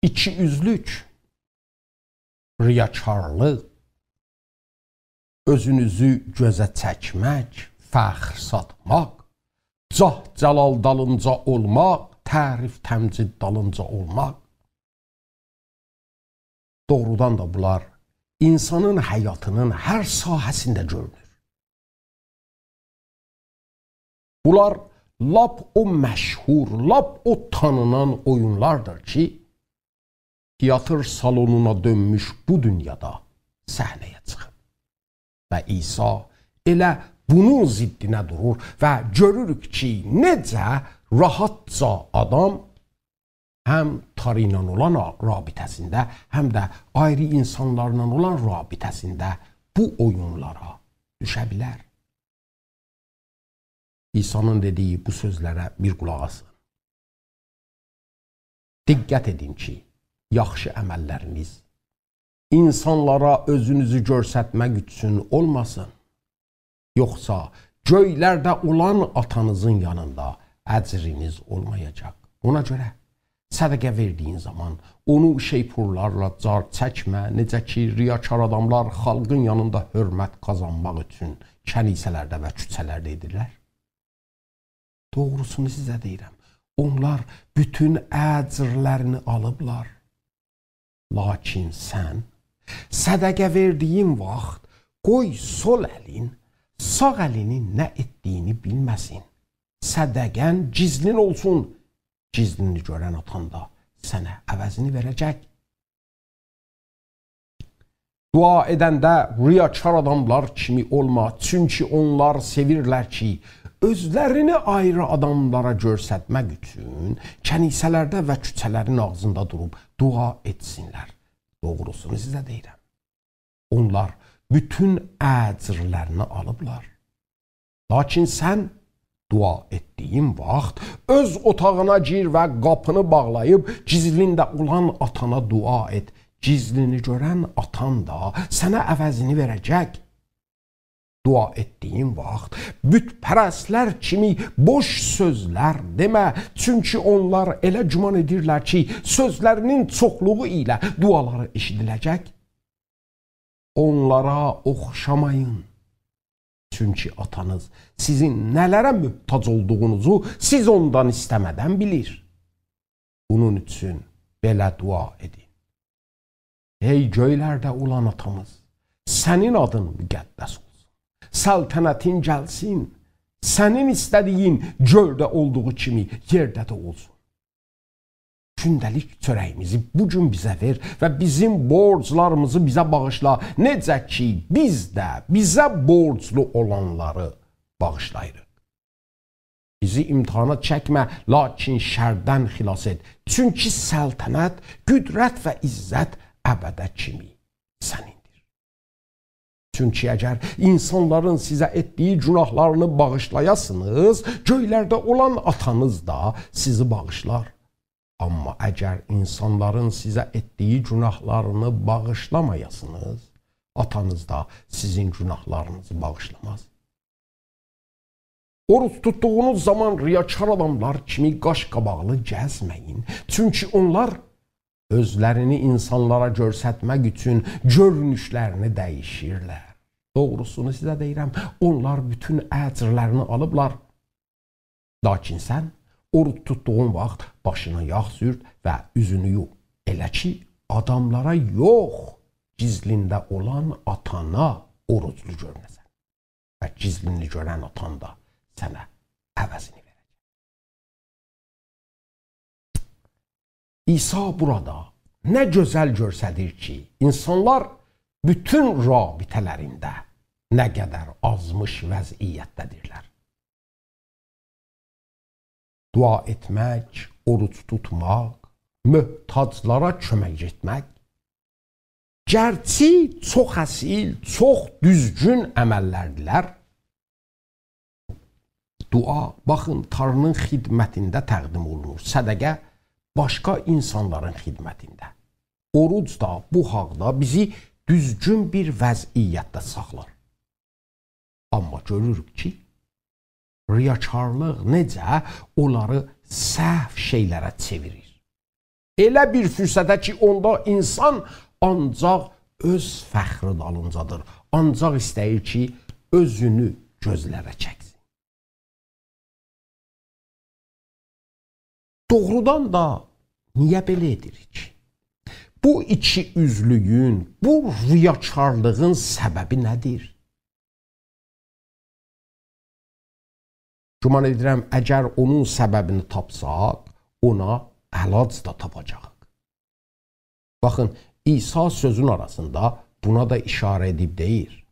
İkiüzlük, riyakarlıq, özünüzü gözə çəkmək, fəxr satmaq, cah-cəlal dalınca olmaq, tərif təmcid dalınca olmaq. Doğrudan da bunlar insanın həyatının hər sahəsində görünür. Bunlar lap o məşhur, lap o tanınan oyunlardır ki, tiyatr salonuna dönmüş bu dünyada səhnəyə çıxıb. Və İsa elə bunun ziddinə durur və görürük ki, necə rahatca adam həm tarı ilə olan rabitəsində, həm də ayrı insanlarla olan rabitəsində bu oyunlara düşə bilər. İsa'nın dediyi bu sözlərə bir qulaq asın. Diqqət edin ki, yaxşı əməlləriniz insanlara özünüzü göstərmək üçün olmasın. Yoxsa göylərdə olan atanızın yanında əcriniz olmayacaq. Ona görə sədəqə verdiyin zaman onu şeypurlarla car çəkmə, necə ki, riyakar adamlar xalqın yanında hörmət qazanmaq üçün kənisələrdə və küçələrdə edirlər. Doğrusunu sizə deyirəm, onlar bütün əcrlərini alıblar. Lakin sən sədəqə verdiyin vaxt qoy sol əlin sağ əlinin nə etdiyini bilməsin. Sədəqən gizlin olsun. Gizlini görən atan da sənə əvəzini verəcək. Dua edəndə riyakar adamlar kimi olma. Çünki onlar sevirlər ki, özlərini ayrı adamlara göstərmək üçün kənisələrdə və küçələrin ağzında durub dua etsinlər. Doğrusunu sizə deyirəm. Onlar bütün əcrlərini alıblar. Lakin sən dua etdiyin vaxt öz otağına gir və qapını bağlayıb gizlində olan atana dua et. Gizlini görən atan da sənə əvəzini verəcək. Dua etdiyin vaxt bütpərəstlər kimi boş sözlər demə. Çünki onlar elə güman edirlər ki, sözlərinin çoxluğu ilə duaları eşidiləcək. Onlara oxşamayın. Çünki atanız sizin nələrə möhtac olduğunuzu siz ondan istəmədən bilir. Bunun üçün belə dua edin. Ey göylərdə olan atamız, sənin adın müqəddəs olsun. Səltənətin gəlsin, sənin istədiyin göydə olduğu kimi yerdə də olsun. Gündəlik çörəyimizi bugün bizə ver və bizim borclarımızı bizə bağışla. Necə ki, biz də bizə borclu olanları bağışlayırıq. Bizi imtihana çəkmə, lakin şərdən xilas et. Çünki səltənət, qüdrət və izzət əbədə kimi sənindir. Çünki əgər insanların sizə etdiyi günahlarını bağışlayasınız, göylərdə olan atanız da sizi bağışlar. Amma əgər insanların sizə etdiyi günahlarını bağışlamayasınız, atanız da sizin günahlarınızı bağışlamaz. Oruç tutduğunuz zaman riyakar adamlar kimi qaş-qabaqlı gəzməyin. Çünki onlar özlərini insanlara göstərmək üçün görünüşlərini dəyişirlər. Doğrusunu sizə deyirəm, onlar bütün əcrlərini alıblar. Lakin sən oruç tutduğun vaxt başına yağ sürt və üzünü yuq. Elə ki, adamlara yox, gizlində olan atana oruclu görünəsən. Və gizlini görən atan da sənə əvəzini verəcək. İsa burada nə gözəl göstərir ki, insanlar bütün rabitələrində nə qədər azmış vəziyyətdədirlər. Dua etmək, oruç tutmaq, möhtaclara kömək etmək, gərçi çox əsil, çox düzgün əməllərdilər. Dua, baxın, Tanrının xidmətində təqdim olunur. Sədəqə, başqa insanların xidmətində. Oruc da bu haqda bizi düzgün bir vəziyyətdə saxlar. Amma görürük ki, riyakarlıq necə onları səhv şeylərə çevirir. Elə bir fürsətə ki, onda insan ancaq öz fəxri dalıncadır. Ancaq istəyir ki, özünü gözlərə çəksin. Doğrudan da niyə belə edirik? Bu iki üzlüyün, bu riyakarlığın səbəbi nədir? Güman edirəm, əgər onun səbəbini tapsaq, ona əlac da tapacaq. Baxın, İsa sözün arasında buna da işarə edib deyir.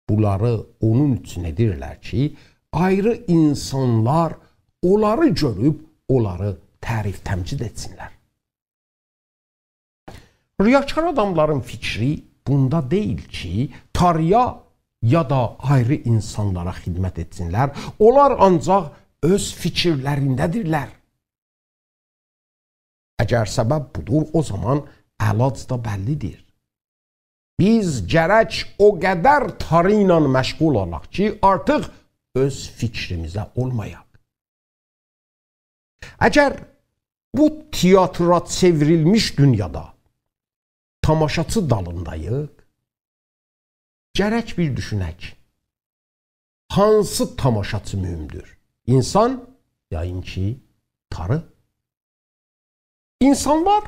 Bunları onun üçün edirlər ki, ayrı insanlar onları görüb, onları tərif təmcid etsinlər. Riyakar adamların fikri bunda deyil ki, Tanrıya ya da ayrı insanlara xidmət etsinlər. Onlar ancaq öz fikirlərindədirlər. Əgər səbəb budur, o zaman əlac da bəllidir. Biz gərək o qədər Tanrı ilə məşğul olaq ki, artıq öz fikrimizə olmayaq. Əgər bu teatra çevrilmiş dünyada tamaşaçı dalındayıq, gərək bir düşünək. Hansı tamaşaçı mühümdür? İnsan, yayın ki, Tanrı. İnsanlar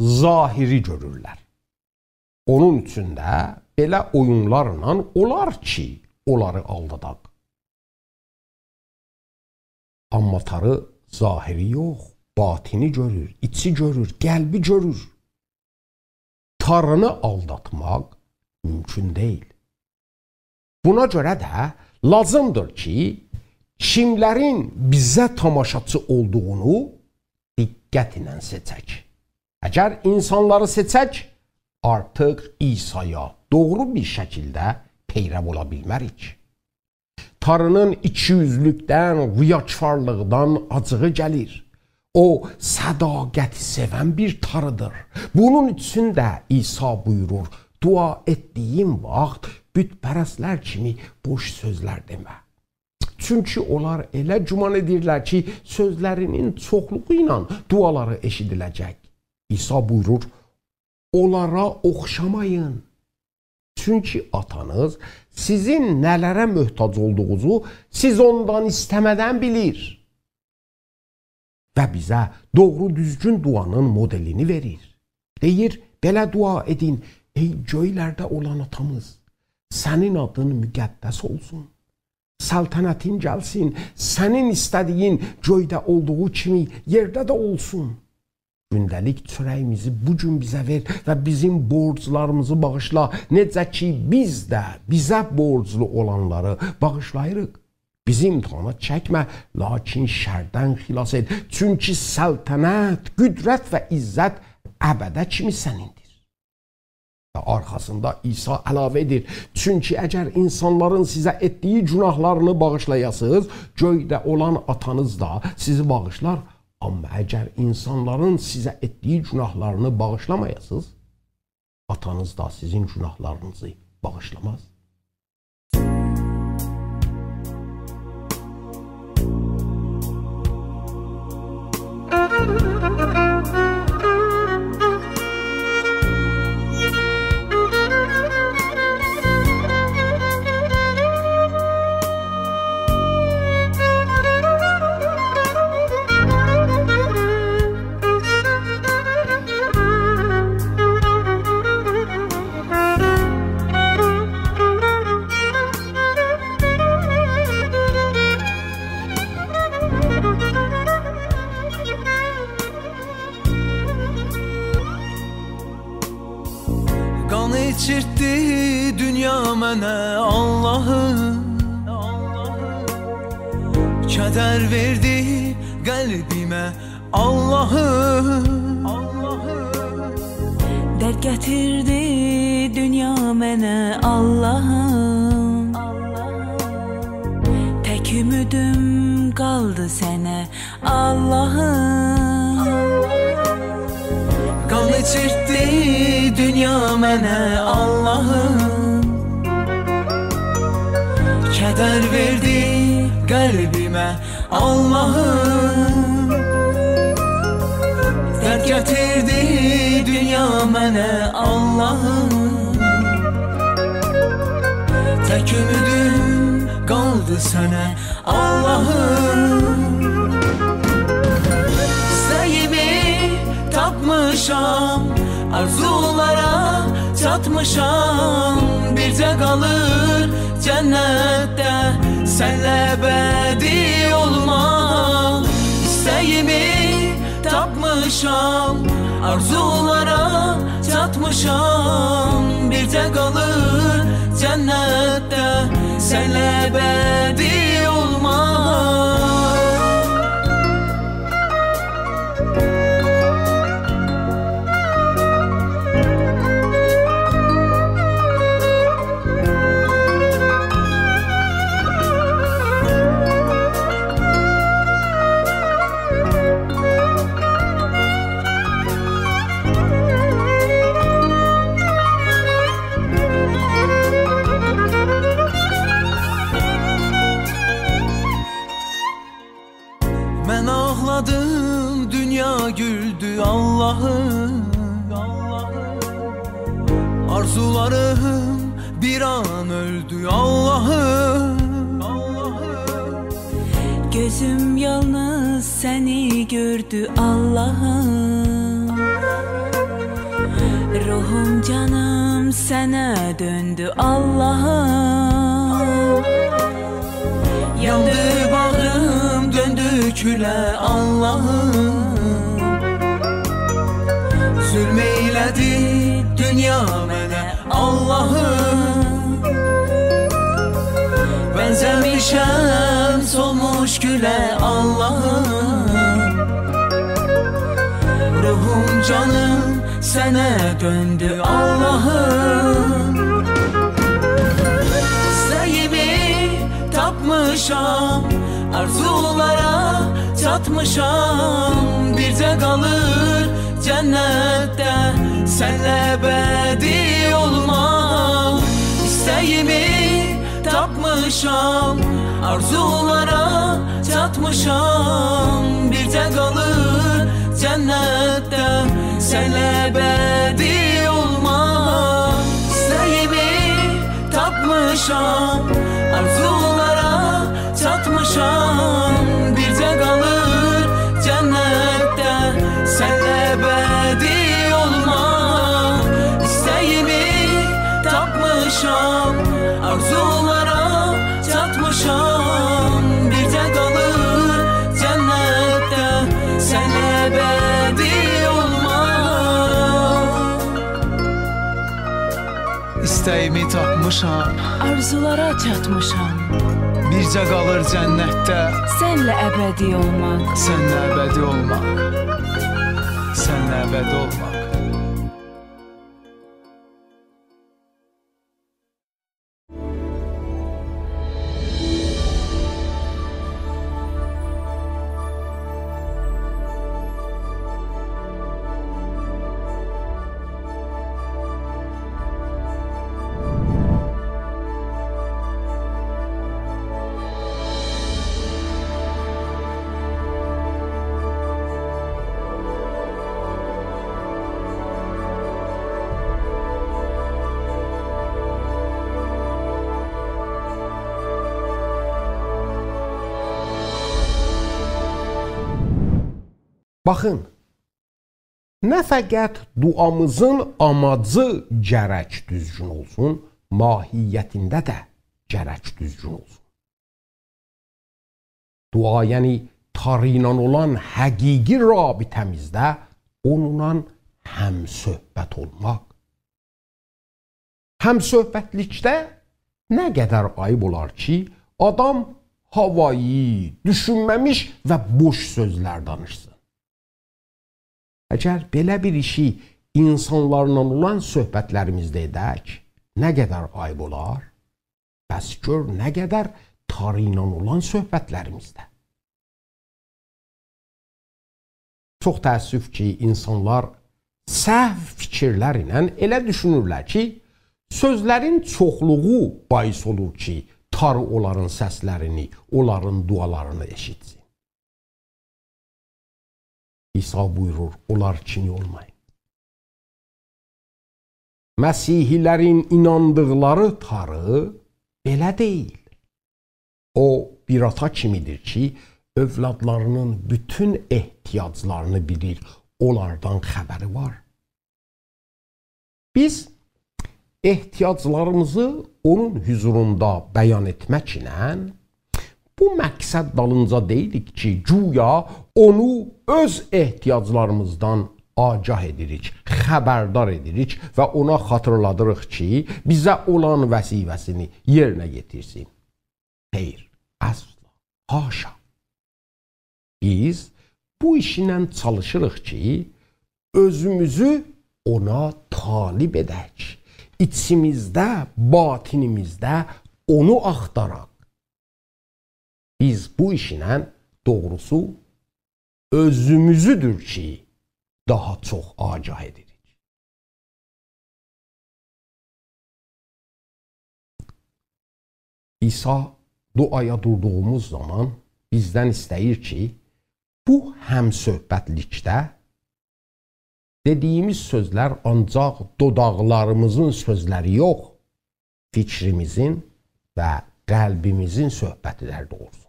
zahiri görürlər. Onun üçün də belə oyunlarla olar ki, onları aldadaq. Amma Tanrı zahiri yox, batini görür, içi görür, qəlbi görür. Tanrını aldatmaq mümkün deyil. Buna görə də lazımdır ki, kimlərin bizə tamaşaçı olduğunu diqqətlə seçək. Əgər insanları seçək, artıq İsa'ya doğru bir şəkildə peyrəv ola bilmərik. Tanrının ikiyüzlükdən, riyakarlıqdan acığı gəlir. O, sədaqəti sevən bir Tanrıdır. Bunun üçün də İsa buyurur, dua etdiyim vaxt bütpərəstlər kimi boş sözlər demə. Çünki onlar elə güman edirlər ki, sözlərinin çoxluğu ilə duaları eşidiləcək. İsa buyurur, onlara oxşamayın. Çünki atanız sizin nələrə möhtac olduğunuzu siz ondan istəmədən bilir. Və bizə doğru düzgün duanın modelini verir. Deyir, belə dua edin, ey göylərdə olan atamız, sənin adın müqəddəs olsun. Səltənətin gəlsin, sənin istədiyin göydə olduğu kimi yerdə də olsun. Gündəlik çörəyimizi bugün bizə ver və bizim borclarımızı bağışla, necə ki biz də bizə borclu olanları bağışlayırıq. Bizi imtihana çəkmə, lakin şərdən xilas et. Çünki səltənət, qüdrət və izzət əbədə kimi sənindir. Və arxasında İsa əlavə edir. Çünki əgər insanların sizə etdiyi günahlarını bağışlayasınız, göydə olan atanız da sizi bağışlar. Amma əgər insanların sizə etdiyi günahlarını bağışlamayasınız, atanız da sizin günahlarınızı bağışlamaz. İçirtdi dünya mənə Allahım, kədər verdi qəlbimə Allahım, dərd gətirdi dünya mənə Allahım, tək ümidim qaldı sənə Allahım. Qan içirtdi dünya mənə Allahım, kədər verdi qəlbimə Allahım, dərd Gətirdi dünya mənə Allahım. Tək ümidim qaldı sənə Allahım. İstəyimi tapmışam, arzulara çatmışam. Bircə qalır cənnətdə sənlə əbədi olmaq. İstəyimi tapmışam, arzulara çatmışam. Bircə qalır cənnətdə sənlə əbədi olmaq. Mən ağladım, dünya güldü Allahım. Arzularım bir an öldü Allahım. Gözüm yalnız səni gördü Allahım. Ruhum canım sənə döndü Allahım. Yandı bağrım, döndü külə Allahım. Zülm eylədi dünya mənə Allahım. Bənzəmişəm solmuş gülə Allahım. Ruhum canım sənə döndü Allahım. İstəyimi tapmışam, arzulara çatmışam. Bircə qalır cənnətdə sənlə əbədi olmaq. İstəyimi tapmışam, arzulara çatmışam. Bircə qalır cənnətdə sənlə əbədi olmaq. İstəyimi tapmışam, arzulara çatmışam. Bircə qalır cənnətdə sənlə əbədi olmaq. İstəyimi tapmışam, arzulara çatmışam. Bircə qalır cənnətdə sənlə əbədi olmaq. İstəyimi tapmışam, Arzulara çatmışam. bircə qalır cənnətdə Sənlə əbədi olmaq. sənlə əbədi olmaq. Sənlə əbədi olmaq. Baxın, nə fəqət duamızın amacı gərək düzgün olsun, mahiyyətində də gərək düzgün olsun. Dua, yəni Tanrı ilə olan həqiqi rabitəmizdə onunla həmsöhbət olmaq. Həmsöhbətlikdə nə qədər ayıb olar ki, adam havayı, düşünməmiş və boş sözlər danışsın. Əgər belə bir işi insanlarla olan söhbətlərimizdə edək, nə qədər ayıb olar? Bəs gör nə qədər Tanrı ilə olan söhbətlərimizdə. Çox təəssüf ki, insanlar səhv fikirlər ilə elə düşünürlər ki, sözlərin çoxluğu bais olur ki, Tanrı onların səslərini, onların dualarını eşitsin. İsa buyurur, onlar kimi olmayın. Məsihilərin inandıqları tarı belə deyil. O bir ata kimidir ki, övladlarının bütün ehtiyaclarını bilir, onlardan xəbəri var. Biz ehtiyaclarımızı onun huzurunda bəyan etməklə bu məqsəd dalınca deyilik ki, güya onu öz ehtiyaclarımızdan agah edirik, xəbərdar edirik və ona xatırladırıq ki, bizə olan vəzifəsini yerinə yetirsin. Xeyr, əsla, haşa. Biz bu işlə çalışırıq ki, özümüzü ona talib edək. İçimizdə, batinimizdə onu axtaraq. Biz bu işlə doğrusu özümüzüdür ki, daha çox agah edirik. İsa duaya durduğumuz zaman bizdən istəyir ki, bu həmsöhbətlikdə dediyimiz sözlər ancaq dodaqlarımızın sözləri yox, fikrimizin və qəlbimizin söhbətidir doğrusu.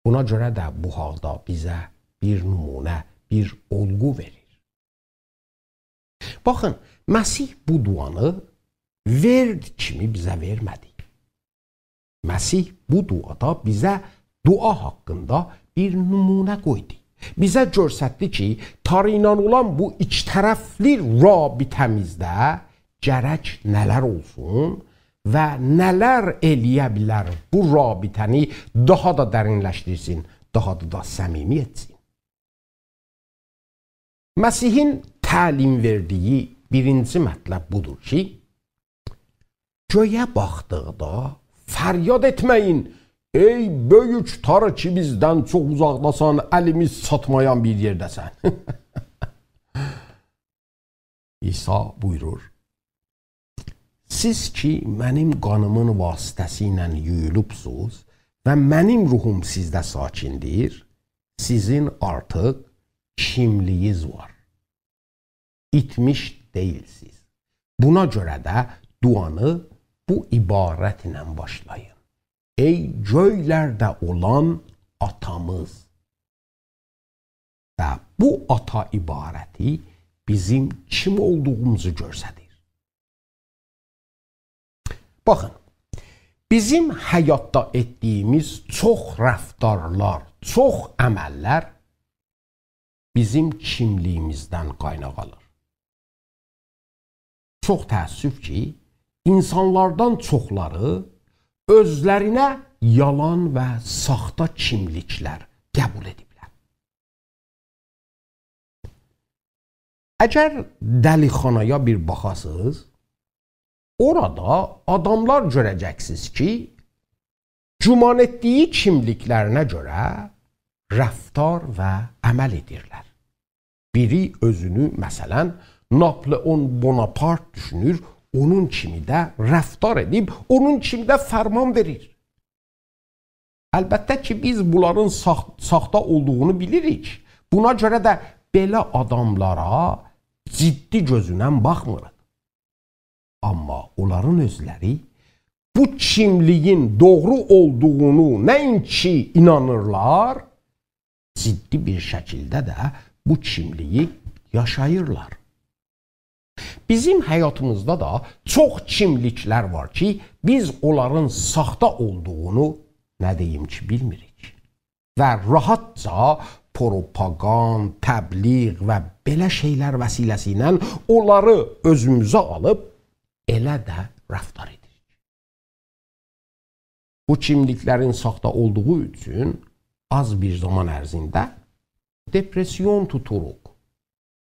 Buna görə də bu halda bizə bir nümunə, bir olğu verir. Baxın, Məsih bu duanı verd kimi bizə vermədi. Məsih bu duada bizə dua haqqında bir nümunə qoydu. Bizə göstərdi ki, tarı ilə olan bu ikitərəfli rabitəmizdə gərək nələr olsun və nələr eləyə bilər bu rabitəni daha da dərinləşdirsin, daha da səmimi etsin. Məsihin təlim verdiyi birinci mətləb budur ki, göyə baxdıqda fəryad etməyin, ey böyük tarı ki bizdən çox uzaqdasan, əlimiz çatmayan bir yerdəsən. İsa buyurur, siz ki mənim qanımın vasitəsilə yuyulubsuz və mənim ruhum sizdə sakindir, sizin artıq kimliyiz var. İtmiş deyilsiz. Buna görə də duanı bu ibarət ilə başlayın. Ey göylərdə olan atamız. Və bu ata ibarəti bizim kim olduğumuzu göstərir. Baxın, bizim həyatda etdiyimiz çox rəftarlar, çox əməllər bizim kimliyimizdən qaynaq alır. Çox təəssüf ki, insanlardan çoxları özlərinə yalan və saxta kimliklər qəbul ediblər. Əgər dəlixanaya bir baxasınız, orada adamlar görəcəksiniz ki, güman etdiyi kimliklərinə görə rəftar və əməl edirlər. Biri özünü, məsələn, Napoleon Bonaparte düşünür, onun kimi də rəftar edib, onun kimi də fərman verir. Əlbəttə ki, biz bunların saxta olduğunu bilirik. Buna görə də belə adamlara ciddi gözünə baxmırıq. Amma onların özləri bu kimliyin doğru olduğunu nəinki inanırlar, ciddi bir şəkildə də bu kimliyi yaşayırlar. Bizim həyatımızda da çox kimliklər var ki, biz onların saxta olduğunu nə deyim ki, bilmirik. Və rahatca propagand, təbliğ və belə şeylər vəsiləsi ilə onları özümüzə alıb elə də rəftar edirik. Bu kimliklərin saxta olduğu üçün az bir zaman ərzində depresyon tuturuq,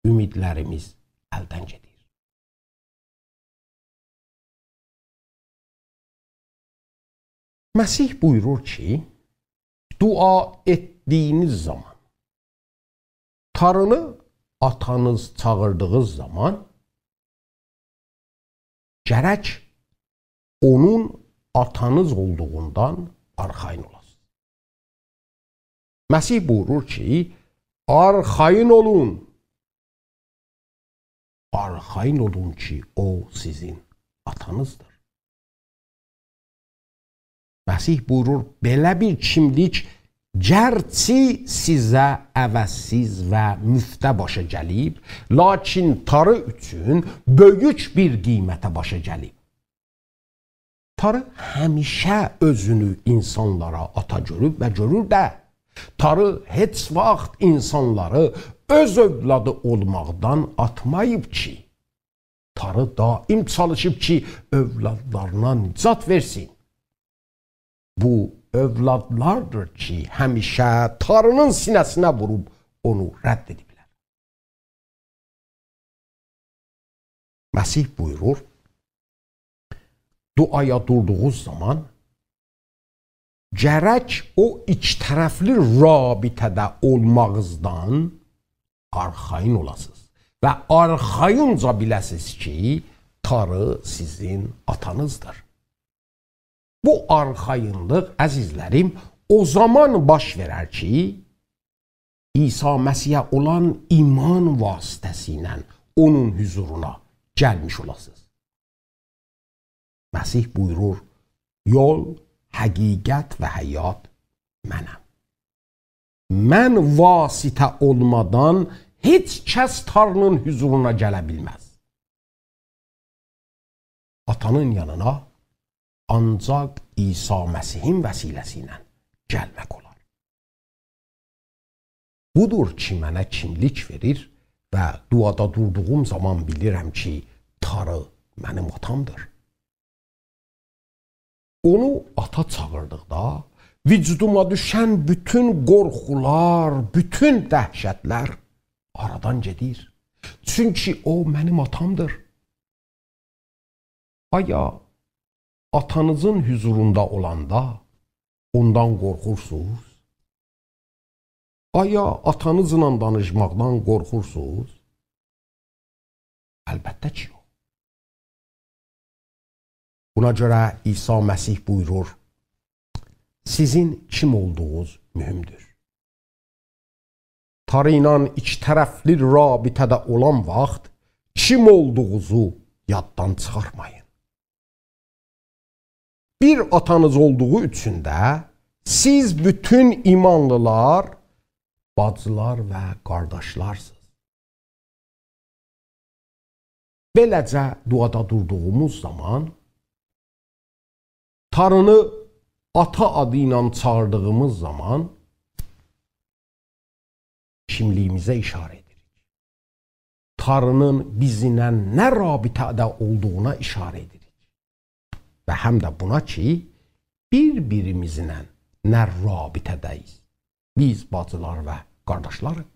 ümidlərimiz əldən gedir. Məsih buyurur ki, dua etdiyiniz zaman, tarını atanız çağırdığınız zaman, gərək onun atanız olduğundan arxayın olasın. Məsih buyurur ki, arxayın olun. Arxayın olun ki, o sizin atanızdır. Məsih buyurur, belə bir kimlik gərçi sizə əvəzsiz və müftə başa gəlib, lakin tarı üçün böyük bir qiymətə başa gəlib. Tarı həmişə özünü insanlara ata görüb və görür də, tarı heç vaxt insanları öz övladı olmaqdan atmayıb ki, tarı daim çalışıb ki, övladlarına nicat versin. Bu övladlardır ki, həmişə tarının sinəsinə vurub onu rədd ediblər. Məsih buyurur, duaya durduğunuz zaman gərək o iki tərəfli rabitədə olmağınızdan arxayın olasınız və arxayınca biləsiniz ki, tarı sizin atanızdır. Bu arxayınlıq, əzizlərim, o zaman baş verər ki, İsa Məsihə olan iman vasitəsilə onun huzuruna gəlmiş olasınız. Məsih buyurur, yol, həqiqət və həyat mənəm. Mən vasitə olmadan heç kəs Tanrının huzuruna gələ bilməz. Atanın yanına ancaq İsa Məsihin vəsiləsi ilə gəlmək olar. Budur ki, mənə kimlik verir və duada durduğum zaman bilirəm ki, Tanrı mənim atamdır. Onu ata çağırdıqda, vücuduma düşən bütün qorxular, bütün dəhşətlər aradan gedir. Çünki o mənim atamdır. Aya, atanızın huzurunda olanda ondan qorxursunuz? Aya, atanızla danışmaqdan qorxursunuz? Əlbəttə ki, yox. Buna görə İsa Məsih buyurur, sizin kim olduğunuz mühümdür. Tanrı ilə iki tərəfli rabitədə olan vaxt kim olduğunuzu yaddan çıxarmayın. Bir atanız olduğu üçün də siz bütün imanlılar, bacılar və qardaşlarsınız. Beləcə duada durduğumuz zaman Tanrını ata adı ilə çağırdığımız zaman kimliyimizə işarə edirik. Tanrının bizimlə nə rabitədə olduğuna işarə edirik. Və həm də buna ki, bir-birimizlə nə rabitədəyiz. Biz bacılar və qardaşlarıq.